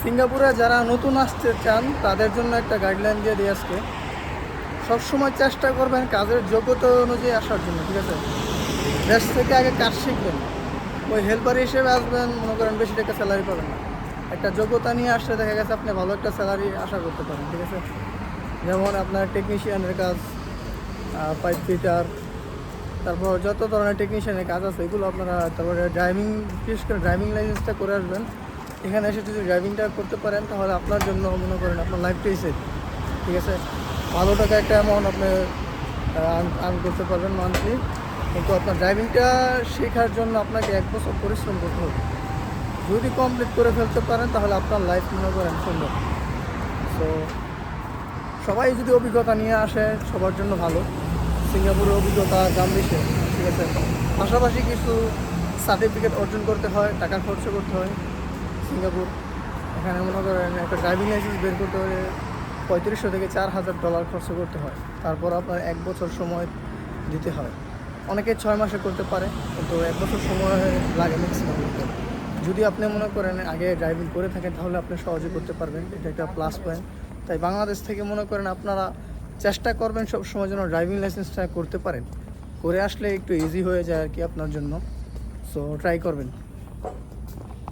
সিঙ্গাপুরে যারা নতুন আসতে চান তাদের জন্য একটা গাইডলাইন দিয়ে দিই আজকে। সবসময় চেষ্টা করবেন কাজের যোগ্যতা অনুযায়ী আসার জন্য, ঠিক আছে? দেশ থেকে আগে কাজ শিখবেন, ওই হেল্পার হিসেবে আসবেন, মনে করেন বেশি টাকা স্যালারি পাবেন না। একটা যোগ্যতা নিয়ে আসলে দেখা গেছে আপনি ভালো একটা স্যালারি আশা করতে পারেন, ঠিক আছে? যেমন আপনার টেকনিশিয়ানের কাজ, পাইপ ফিটার, তারপর যত ধরনের টেকনিশিয়ানের কাজ আছে এগুলো আপনারা, তারপরে ড্রাইভিং, বিশেষ করে ড্রাইভিং লাইসেন্সটা করে আসবেন। এখানে এসে যদি ড্রাইভিংটা করতে পারেন তাহলে আপনার জন্য মনে করেন আপনার লাইফটাই সেফ, ঠিক আছে? ভালো টাকা একটা অ্যামাউন্ট আপনি আর্ন করতে পারবেন মান্থলি। কিন্তু আপনার ড্রাইভিংটা শেখার জন্য আপনাকে 1 বছর পরিশ্রম করতে হবে। যদি কমপ্লিট করে ফেলতে পারেন তাহলে আপনার লাইফ মনে করেন সুন্দর। সো সবাই যদি অভিজ্ঞতা নিয়ে আসে সবার জন্য ভালো। সিঙ্গাপুরের অভিজ্ঞতা দাম বেশি, ঠিক আছে? পাশাপাশি কিছু সার্টিফিকেট অর্জন করতে হয়, টাকা খরচ করতে হয়। সিঙ্গাপুর এখানে মনে করেন একটা ড্রাইভিং লাইসেন্স বের করতে হলে $3500 থেকে $4000 খরচ করতে হয়। তারপর আপনার 1 বছর সময় দিতে হয়। অনেকে 6 মাসে করতে পারে, কিন্তু 1 বছর সময় লাগে ম্যাক্সিমাম। যদি আপনি মনে করেন আগে ড্রাইভিং করে থাকেন তাহলে আপনি সহজে করতে পারবেন, এটা একটা প্লাস পয়েন্ট। তাই বাংলাদেশ থেকে মনে করেন আপনারা চেষ্টা করবেন সবসময় যেন ড্রাইভিং লাইসেন্সটা করতে পারেন। করে আসলে একটু ইজি হয়ে যায় আর কি আপনার জন্য। সো ট্রাই করবেন।